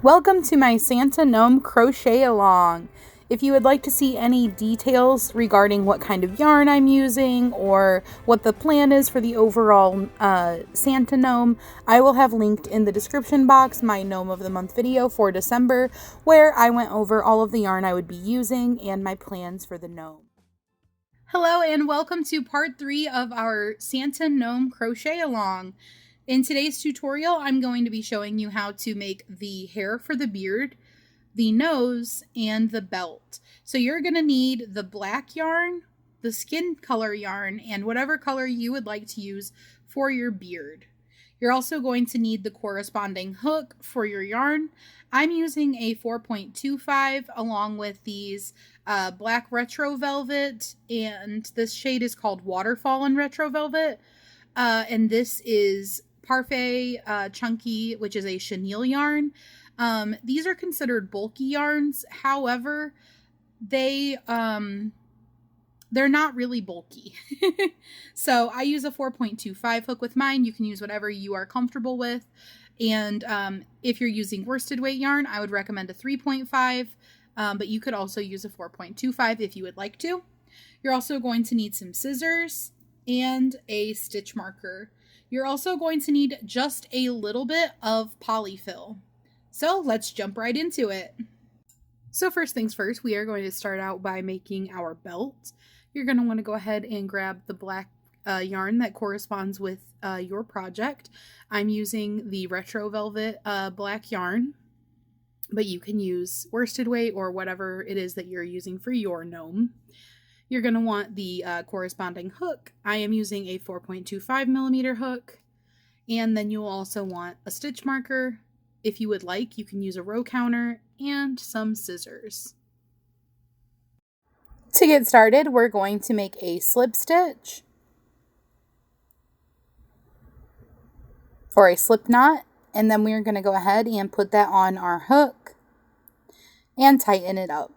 Welcome to my Santa Gnome crochet along. If you would like to see any details regarding what kind of yarn I'm using or what the plan is for the overall Santa Gnome, I will have linked in the description box my Gnome of the Month video for December, where I went over all of the yarn I would be using and my plans for the gnome. Hello and welcome to part 3 of our Santa Gnome crochet along. In today's tutorial, I'm going to be showing you how to make the hair for the beard, the nose, and the belt. So you're going to need the black yarn, the skin color yarn, and whatever color you would like to use for your beard. You're also going to need the corresponding hook for your yarn. I'm using a 4.25 along with these black retro velvet, and this shade is called Waterfall in Retro Velvet. And this is Parfait Chunky, which is a chenille yarn. These are considered bulky yarns. However, they're not really bulky. So I use a 4.25 hook with mine. You can use whatever you are comfortable with. And if you're using worsted weight yarn, I would recommend a 3.5, but you could also use a 4.25 if you would like to. You're also going to need some scissors and a stitch marker. You're also going to need just a little bit of polyfill. So let's jump right into it. So first things first, we are going to start out by making our belt. You're going to want to go ahead and grab the black yarn that corresponds with your project. I'm using the retro velvet black yarn, but you can use worsted weight or whatever it is that you're using for your gnome. You're going to want the corresponding hook. I am using a 4.25 millimeter hook. And then you'll also want a stitch marker. If you would like, you can use a row counter and some scissors. To get started, we're going to make a slip stitch or a slip knot. And then we're going to go ahead and put that on our hook and tighten it up.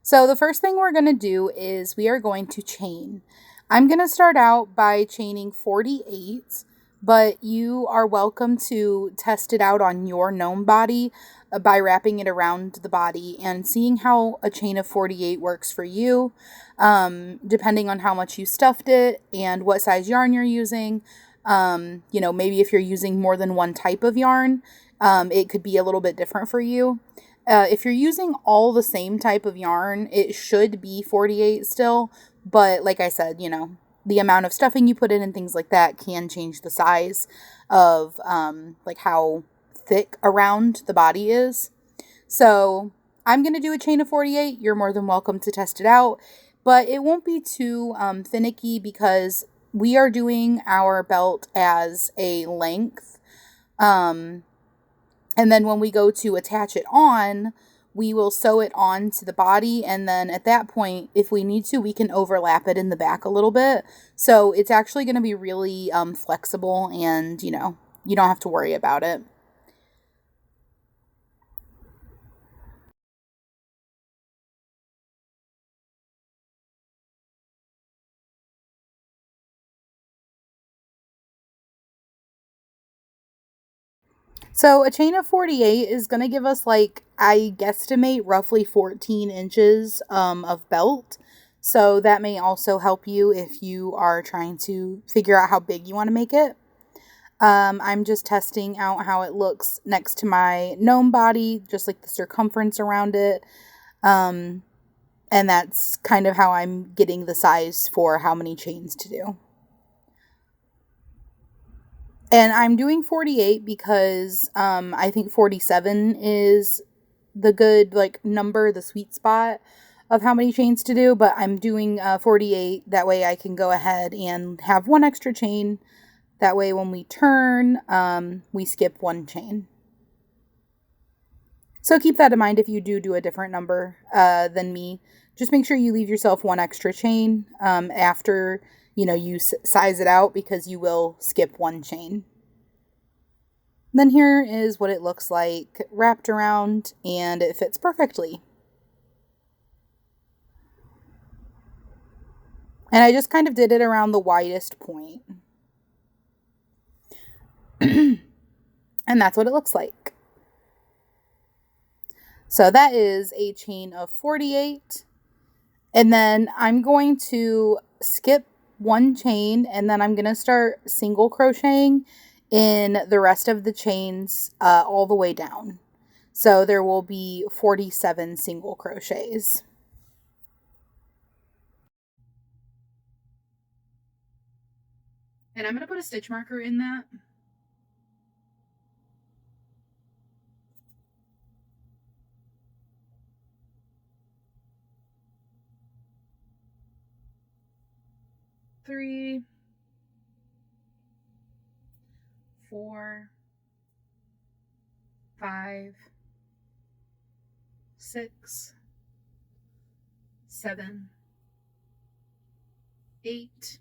So the first thing we're going to do is we are going to chain. I'm going to start out by chaining 48, but you are welcome to test it out on your gnome body by wrapping it around the body and seeing how a chain of 48 works for you, depending on how much you stuffed it and what size yarn you're using. Maybe if you're using more than one type of yarn, it could be a little bit different for you. If you're using all the same type of yarn, it should be 48 still. But like I said, the amount of stuffing you put in and things like that can change the size of like how thick around the body is. So I'm going to do a chain of 48. You're more than welcome to test it out. But it won't be too finicky because we are doing our belt as a length. And then when we go to attach it on, we will sew it on to the body. And then at that point, if we need to, we can overlap it in the back a little bit. So it's actually going to be really flexible and, you don't have to worry about it. So a chain of 48 is going to give us I guesstimate roughly 14 inches of belt. So that may also help you if you are trying to figure out how big you want to make it. I'm just testing out how it looks next to my gnome body, just like the circumference around it. And that's kind of how I'm getting the size for how many chains to do. And I'm doing 48 because I think 47 is the good number, the sweet spot of how many chains to do. But I'm doing 48. That way I can go ahead and have one extra chain. That way when we turn, we skip one chain. So keep that in mind if you do a different number than me. Just make sure you leave yourself one extra chain after you size it out, because you will skip one chain. Then here is what it looks like wrapped around, and it fits perfectly. And I just kind of did it around the widest point. And that's what it looks like. So that is a chain of 48. And then I'm going to skip one chain, and then I'm going to start single crocheting in the rest of the chains all the way down. So there will be 47 single crochets. And I'm going to put a stitch marker in that. Three, 4, 5, 6, 7, 8,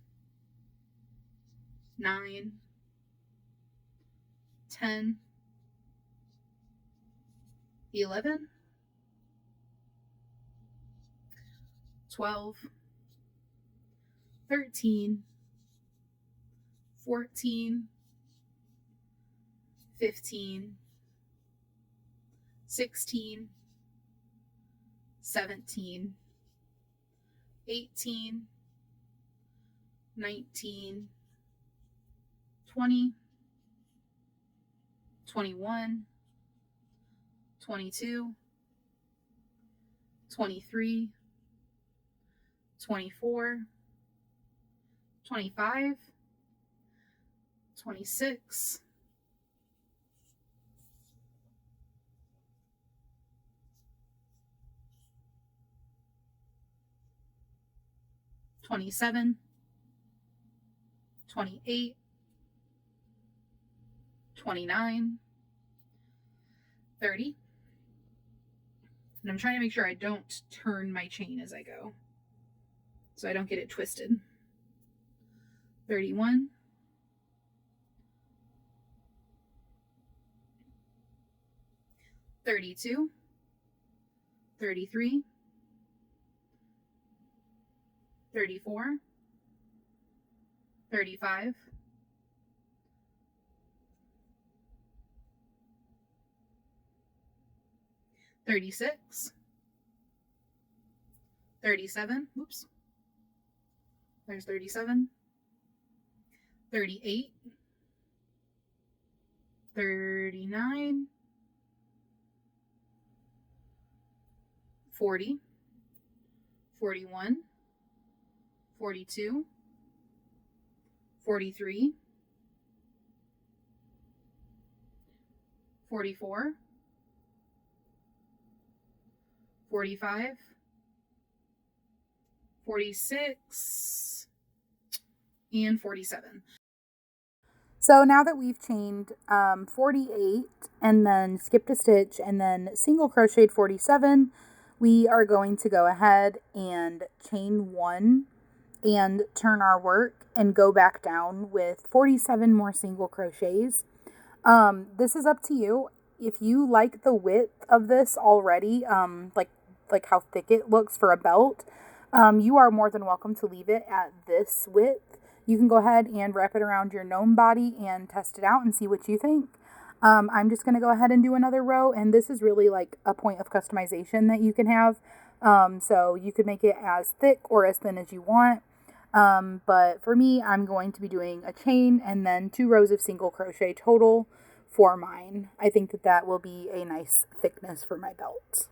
9, 10, 11, 12, 13, 14, 15, 16, 17, 18, 19, 20, 21, 22, 23, 24, 25, 26, 27, 28, 29, 30. And I'm trying to make sure I don't turn my chain as I go, so I don't get it twisted. 31, 32, 33, 34, 35, 36, 37, oops, there's 37, 38, 39, 40, 41, 42, 43, 44, 45, 46, and 47. So now that we've chained 48 and then skipped a stitch and then single crocheted 47, we are going to go ahead and chain 1 and turn our work and go back down with 47 more single crochets. This is up to you. If you like the width of this already, like how thick it looks for a belt, you are more than welcome to leave it at this width. You can go ahead and wrap it around your gnome body and test it out and see what you think. I'm just going to go ahead and do another row, and this is really like a point of customization that you can have. So you could make it as thick or as thin as you want. But for me, I'm going to be doing a chain and then 2 rows of single crochet total for mine. I think that that will be a nice thickness for my belt.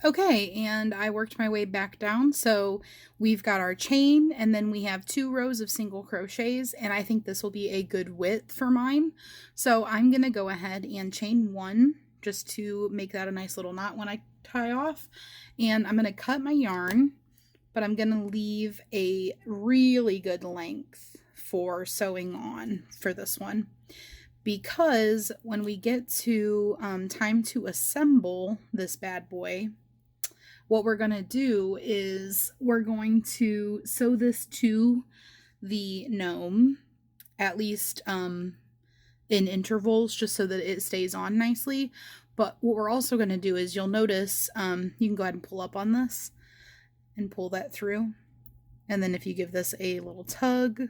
Okay, and I worked my way back down. So we've got our chain, and then we have 2 rows of single crochets, and I think this will be a good width for mine. So I'm going to go ahead and chain 1 just to make that a nice little knot when I tie off. And I'm going to cut my yarn, but I'm going to leave a really good length for sewing on for this one. Because when we get to time to assemble this bad boy, what we're going to do is we're going to sew this to the gnome, at least in intervals, just so that it stays on nicely. But what we're also going to do is, you'll notice, you can go ahead and pull up on this and pull that through. And then if you give this a little tug,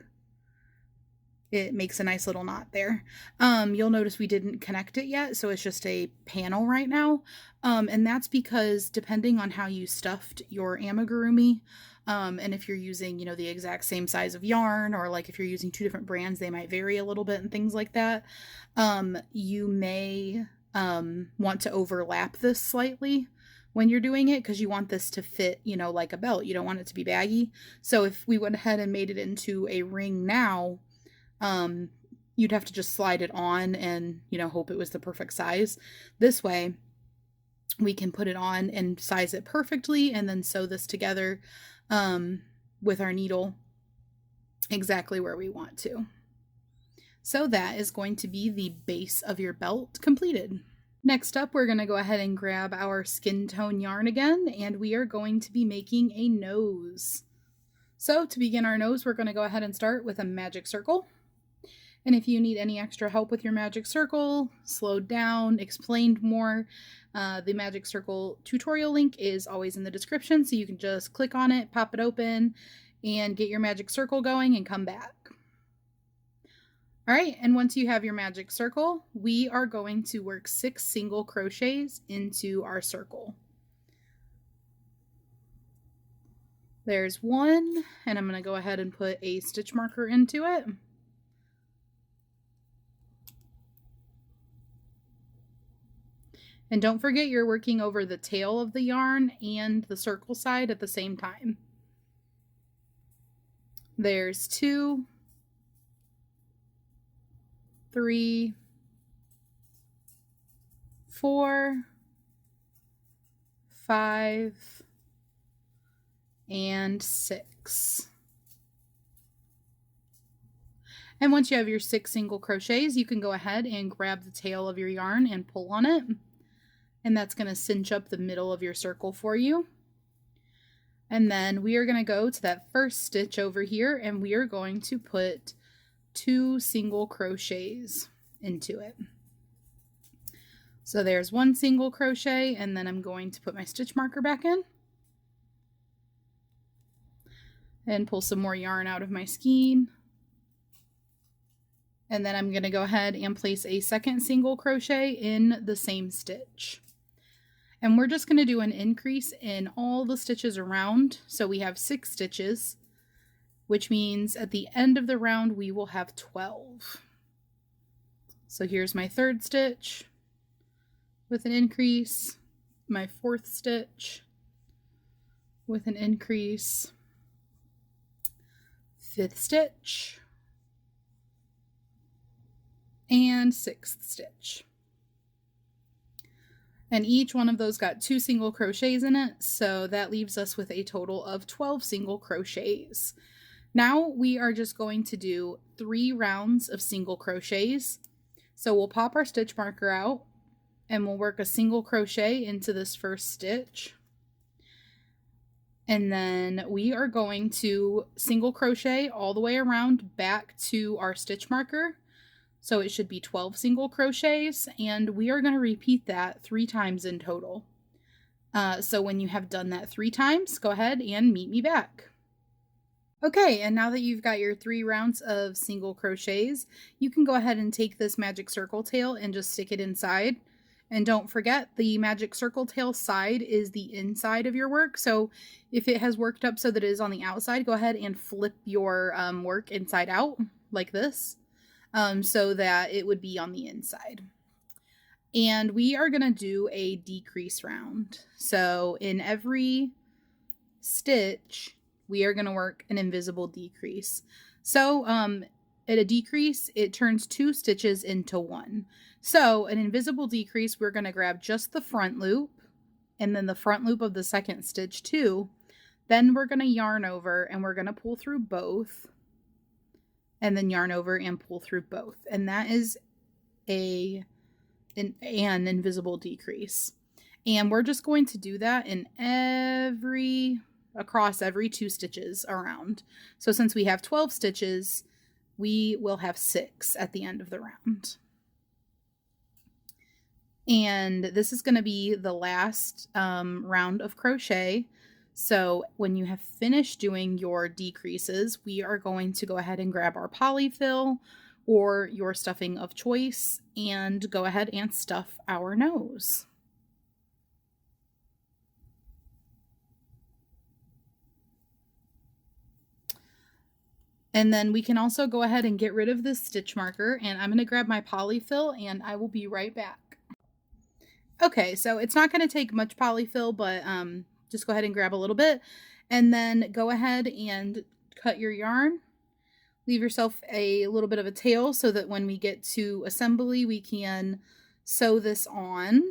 it makes a nice little knot there. You'll notice we didn't connect it yet, so it's just a panel right now. And that's because depending on how you stuffed your amigurumi, and if you're using, the exact same size of yarn, or like if you're using two different brands, they might vary a little bit and things like that. You may want to overlap this slightly when you're doing it, because you want this to fit, like a belt. You don't want it to be baggy. So if we went ahead and made it into a ring now, you'd have to just slide it on and, hope it was the perfect size. This way, we can put it on and size it perfectly and then sew this together with our needle exactly where we want to. So that is going to be the base of your belt completed. Next up, we're going to go ahead and grab our skin tone yarn again, and we are going to be making a nose. So to begin our nose, we're going to go ahead and start with a magic circle. And if you need any extra help with your magic circle, slowed down, explained more, the magic circle tutorial link is always in the description, so you can just click on it, pop it open, and get your magic circle going and come back. All right, and once you have your magic circle, we are going to work 6 single crochets into our circle. There's 1, and I'm going to go ahead and put a stitch marker into it. And don't forget you're working over the tail of the yarn and the circle side at the same time. There's 2, 3, 4, 5, and 6. And once you have your 6 single crochets, you can go ahead and grab the tail of your yarn and pull on it. And that's going to cinch up the middle of your circle for you. And then we are going to go to that first stitch over here, and we are going to put 2 single crochets into it. So there's 1 single crochet, and then I'm going to put my stitch marker back in and pull some more yarn out of my skein. And then I'm going to go ahead and place a second single crochet in the same stitch. And we're just going to do an increase in all the stitches around. So we have 6 stitches, which means at the end of the round, we will have 12. So here's my 3rd stitch with an increase, my 4th stitch with an increase, 5th stitch, and 6th stitch. And each one of those got 2 single crochets in it, so that leaves us with a total of 12 single crochets. Now we are just going to do 3 rounds of single crochets. So we'll pop our stitch marker out and we'll work a single crochet into this first stitch. And then we are going to single crochet all the way around back to our stitch marker. So it should be 12 single crochets, and we are going to repeat that 3 times in total. So when you have done that 3 times, go ahead and meet me back. Okay, and now that you've got your 3 rounds of single crochets, you can go ahead and take this magic circle tail and just stick it inside. And don't forget, the magic circle tail side is the inside of your work. So if it has worked up so that it is on the outside, go ahead and flip your work inside out like this. So that it would be on the inside. And we are going to do a decrease round. So in every stitch, we are going to work an invisible decrease. So at a decrease, it turns 2 stitches into 1. So an invisible decrease, we're going to grab just the front loop and then the front loop of the second stitch too. Then we're going to yarn over and we're going to pull through both. And then yarn over and pull through both. And that is an invisible decrease. And we're just going to do that in across every 2 stitches around. So since we have 12 stitches, we will have 6 at the end of the round. And this is going to be the last round of crochet. So when you have finished doing your decreases, we are going to go ahead and grab our polyfill or your stuffing of choice and go ahead and stuff our nose. And then we can also go ahead and get rid of this stitch marker, and I'm going to grab my polyfill and I will be right back. Okay, so it's not going to take much polyfill, but just go ahead and grab a little bit and then go ahead and cut your yarn. Leave yourself a little bit of a tail so that when we get to assembly, we can sew this on.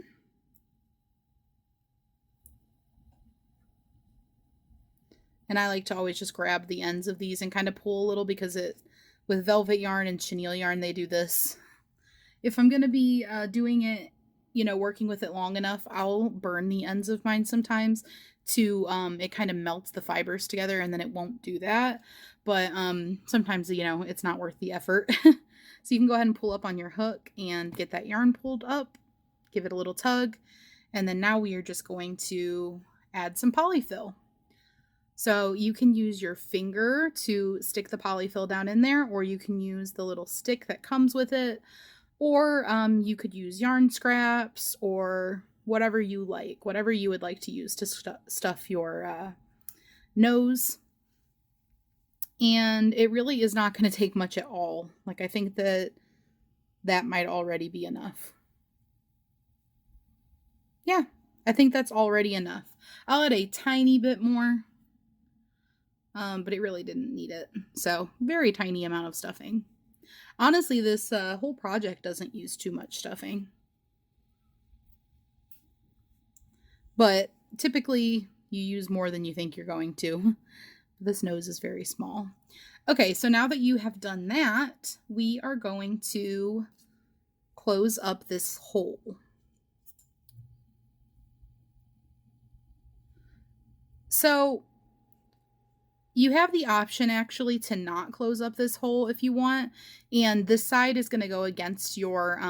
And I like to always just grab the ends of these and kind of pull a little because with velvet yarn and chenille yarn, they do this. If I'm going to be doing it, working with it long enough, I'll burn the ends of mine sometimes to, it kind of melts the fibers together and then it won't do that. But sometimes, it's not worth the effort. So you can go ahead and pull up on your hook and get that yarn pulled up, give it a little tug. And then now we are just going to add some polyfill. So you can use your finger to stick the polyfill down in there, or you can use the little stick that comes with it, or you could use yarn scraps or whatever you like, whatever you would like to use to stuff your nose. And it really is not going to take much at all. Like, I think that might already be enough. Yeah, I think that's already enough. I'll add a tiny bit more. But it really didn't need it. So, very tiny amount of stuffing. Honestly, this whole project doesn't use too much stuffing. But typically, you use more than you think you're going to. This nose is very small. Okay, so now that you have done that, we are going to close up this hole. So, you have the option actually to not close up this hole if you want, and this side is going to go against your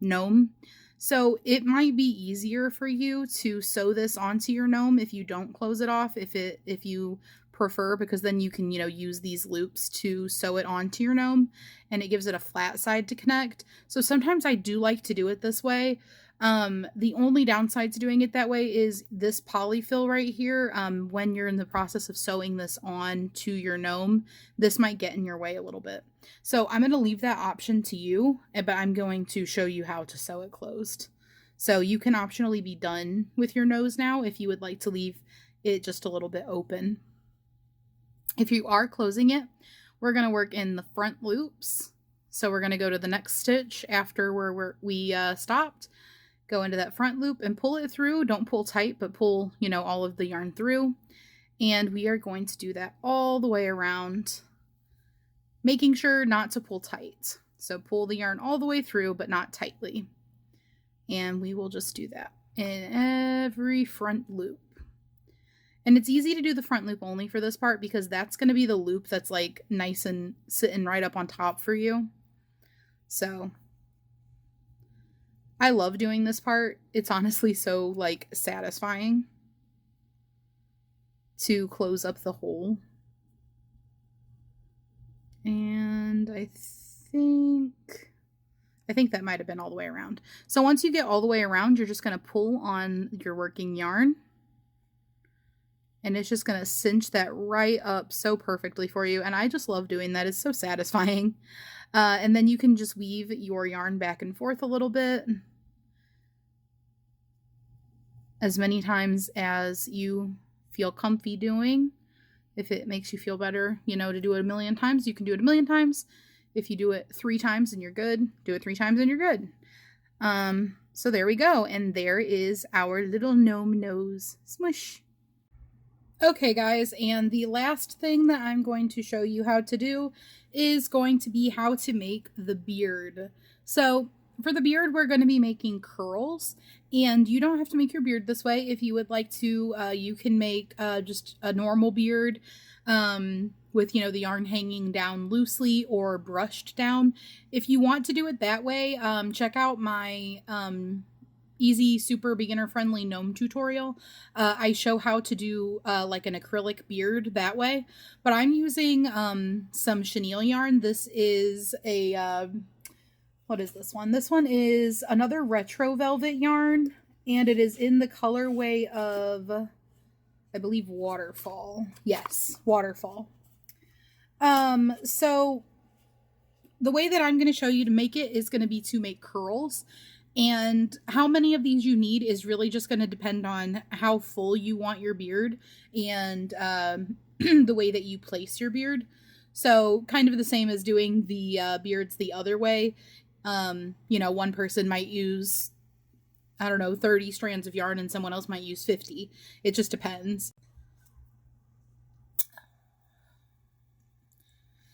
gnome. So it might be easier for you to sew this onto your gnome if you don't close it off, if you prefer, because then you can, use these loops to sew it onto your gnome and it gives it a flat side to connect. So sometimes I do like to do it this way. The only downside to doing it that way is this polyfill right here. When you're in the process of sewing this on to your gnome, this might get in your way a little bit. So I'm going to leave that option to you, but I'm going to show you how to sew it closed. So you can optionally be done with your nose now if you would like to leave it just a little bit open. If you are closing it, we're going to work in the front loops. So we're going to go to the next stitch after where we stopped. Go into that front loop and pull it through. Don't pull tight, but pull, all of the yarn through. And we are going to do that all the way around, making sure not to pull tight. So pull the yarn all the way through, but not tightly. And we will just do that in every front loop. And it's easy to do the front loop only for this part because that's going to be the loop that's like nice and sitting right up on top for you. So I love doing this part. It's honestly so like satisfying to close up the hole. And I think that might have been all the way around. So once you get all the way around, you're just going to pull on your working yarn. And it's just going to cinch that right up so perfectly for you. And I just love doing that. It's so satisfying. And then you can just weave your yarn back and forth a little bit, as many times as you feel comfy doing. If it makes you feel better, to do it a million times, you can do it a million times. If you do it 3 times and you're good, do it 3 times and you're good. So there we go. And there is our little gnome nose. Smush. Okay, guys, and the last thing that I'm going to show you how to do is going to be how to make the beard. So for the beard, we're going to be making curls, and you don't have to make your beard this way. If you would like to, you can make just a normal beard with, the yarn hanging down loosely or brushed down. If you want to do it that way, check out my easy, super beginner friendly gnome tutorial. I show how to do like an acrylic beard that way, but I'm using some chenille yarn. This is a what is this one? This one is another retro velvet yarn, and it is in the colorway of, I believe, Waterfall. Yes, Waterfall. So the way that I'm going to show you to make it is going to be to make curls. And how many of these you need is really just going to depend on how full you want your beard and the way that you place your beard. So kind of the same as doing the beards the other way. You know, one person might use, I don't know, 30 strands of yarn and someone else might use 50. It just depends.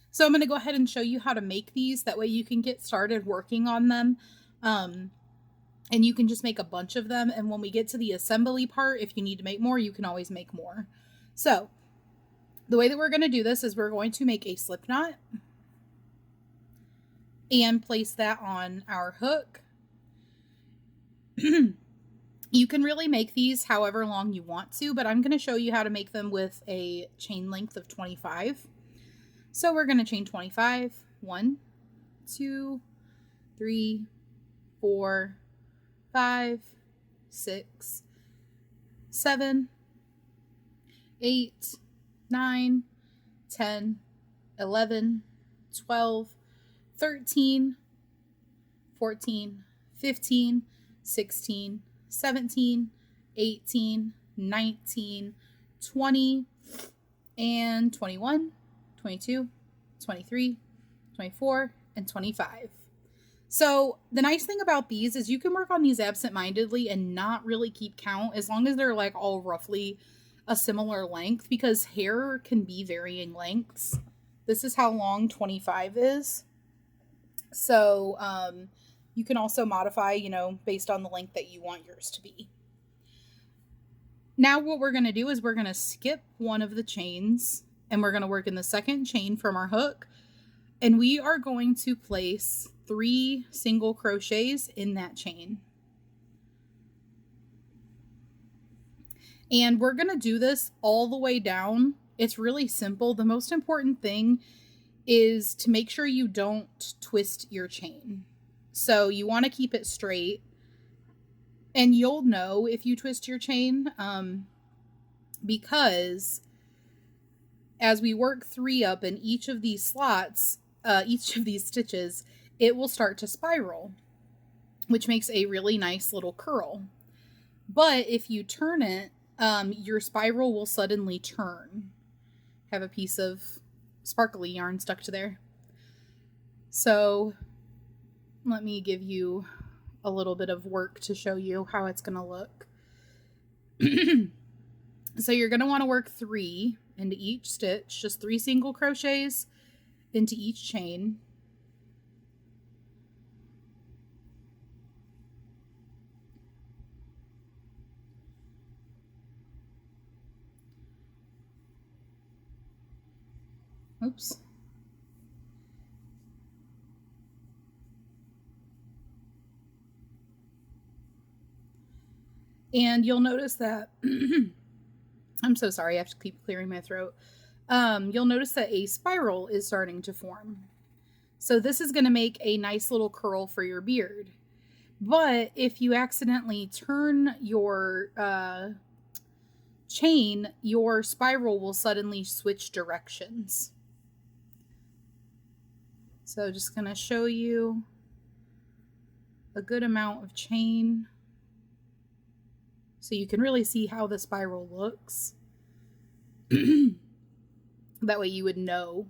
So I'm going to go ahead and show you how to make these. That way you can get started working on them. And you can just make a bunch of them. And when we get to the assembly part, if you need to make more, you can always make more. So the way that we're going to do this is we're going to make a slip knot and place that on our hook. You can really make these however long you want to, but I'm going to show you how to make them with a chain length of 25. So we're going to chain 25. 1, 2, 3, 4, 5, 6, 7, 8, 9, 10, 11, 12, 13, 14, 15, 16, 17, 18, 19, 20, and 21, 22, 23, 24, and 25. So the nice thing about these is you can work on these absent-mindedly and not really keep count as long as they're like all roughly a similar length, because hair can be varying lengths. This is how long 25 is. So you can also modify, you know, based on the length that you want yours to be. Now what we're going to do is we're going to skip one of the chains and we're going to work in the second chain from our hook. And we are going to place 3 single crochets in that chain. And we're going to do this all the way down. It's really simple. The most important thing is to make sure you don't twist your chain. So you want to keep it straight. And you'll know if you twist your chain because as we work 3 up in each of these slots, each of these stitches, it will start to spiral, which makes a really nice little curl. But if you turn it, your spiral will suddenly turn. Have a piece of sparkly yarn stuck to there. So let me give you a little bit of work to show you how it's going to look. So you're going to want to work 3 into each stitch, just 3 single crochets into each chain. Oops. And you'll notice that I'm so sorry, I have to keep clearing my throat. You'll notice that a spiral is starting to form. So this is going to make a nice little curl for your beard. But if you accidentally turn your chain, your spiral will suddenly switch directions. So just going to show you a good amount of chain so you can really see how the spiral looks. That way you would know.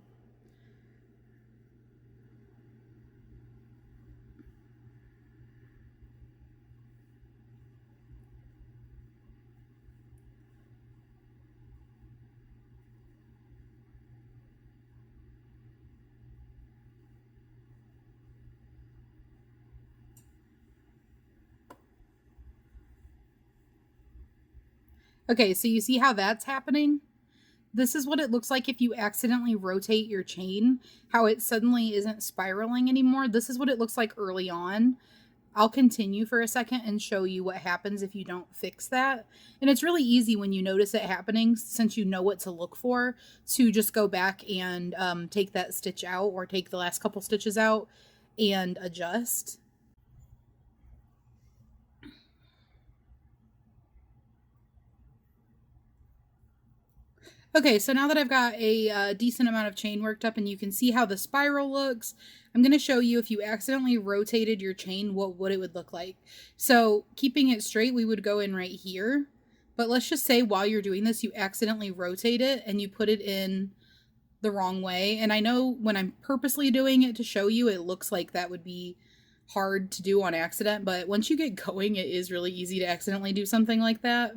Okay, so you see how that's happening? This is what it looks like if you accidentally rotate your chain, how it suddenly isn't spiraling anymore. This is what it looks like early on. I'll continue for a second and show you what happens if you don't fix that. And it's really easy when you notice it happening, since you know what to look for, to just go back and take that stitch out or take the last couple stitches out and adjust. Okay, so now that I've got a decent amount of chain worked up and you can see how the spiral looks, I'm going to show you if you accidentally rotated your chain, what it would look like. So keeping it straight, we would go in right here. But let's just say while you're doing this, you accidentally rotate it and you put it in the wrong way. And I know when I'm purposely doing it to show you, it looks like that would be hard to do on accident. But once you get going, it is really easy to accidentally do something like that.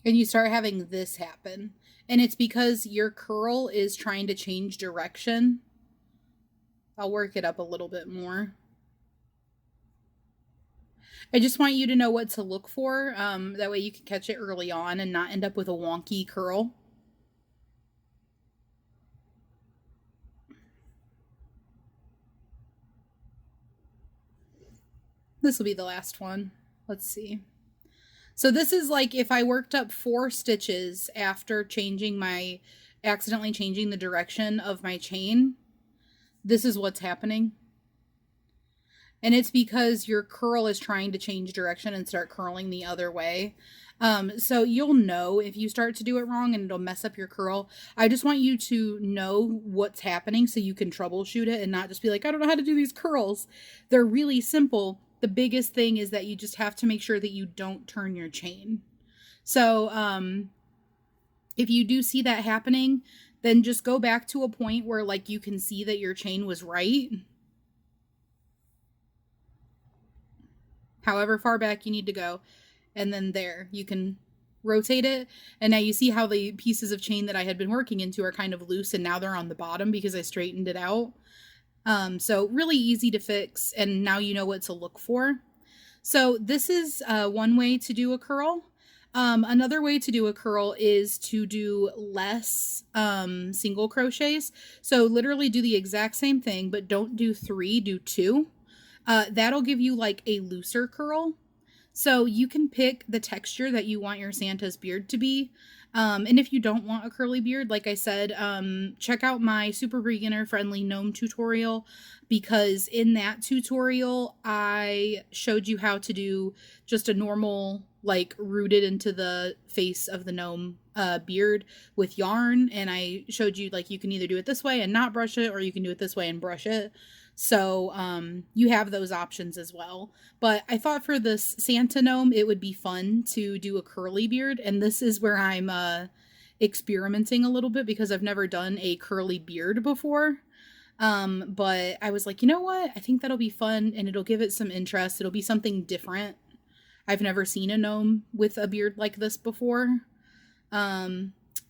And you start having this happen. And it's because your curl is trying to change direction. I'll work it up a little bit more. I just want you to know what to look for. That way you can catch it early on and not end up with a wonky curl. This will be the last one. Let's see. So this is like if I worked up 4 stitches after accidentally changing the direction of my chain. This is what's happening. And it's because your curl is trying to change direction and start curling the other way. So you'll know if you start to do it wrong and it'll mess up your curl. I just want you to know what's happening so you can troubleshoot it and not just be like, I don't know how to do these curls. They're really simple. The biggest thing is that you just have to make sure that you don't turn your chain. So if you do see that happening, then just go back to a point where like you can see that your chain was right. However far back you need to go. And then there, you can rotate it. And now you see how the pieces of chain that I had been working into are kind of loose and now they're on the bottom because I straightened it out. So really easy to fix, and now you know what to look for. So this is one way to do a curl. Another way to do a curl is to do less single crochets. So literally do the exact same thing, but don't do 3, do 2. That'll give you like a looser curl. So you can pick the texture that you want your Santa's beard to be. And if you don't want a curly beard, like I said, check out my super beginner friendly gnome tutorial, because in that tutorial, I showed you how to do just a normal, like rooted into the face of the gnome beard with yarn. And I showed you like you can either do it this way and not brush it, or you can do it this way and brush it. So you have those options as well. But I thought for this Santa gnome, it would be fun to do a curly beard. And this is where I'm experimenting a little bit, because I've never done a curly beard before. But I was like, you know what? I think that'll be fun and it'll give it some interest. It'll be something different. I've never seen a gnome with a beard like this before.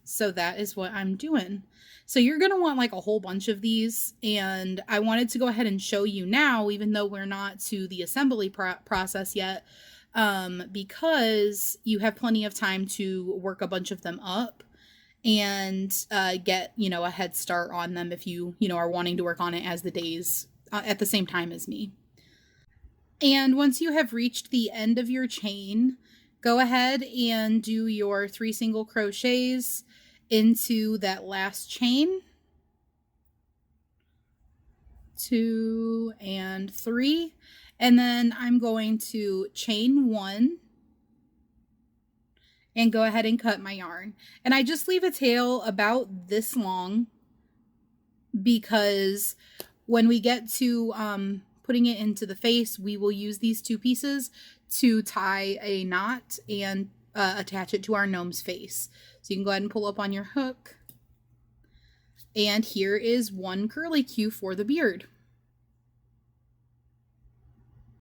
So that is what I'm doing. So you're going to want like a whole bunch of these, and I wanted to go ahead and show you now, even though we're not to the assembly process yet, because you have plenty of time to work a bunch of them up and get, a head start on them if you, are wanting to work on it as the days at the same time as me. And once you have reached the end of your chain, go ahead and do your 3 single crochets into that last chain. 2 and 3. And then I'm going to chain 1 and go ahead and cut my yarn. And I just leave a tail about this long, because when we get to putting it into the face, we will use these 2 pieces to tie a knot and attach it to our gnome's face. So you can go ahead and pull up on your hook. And here is one curly cue for the beard.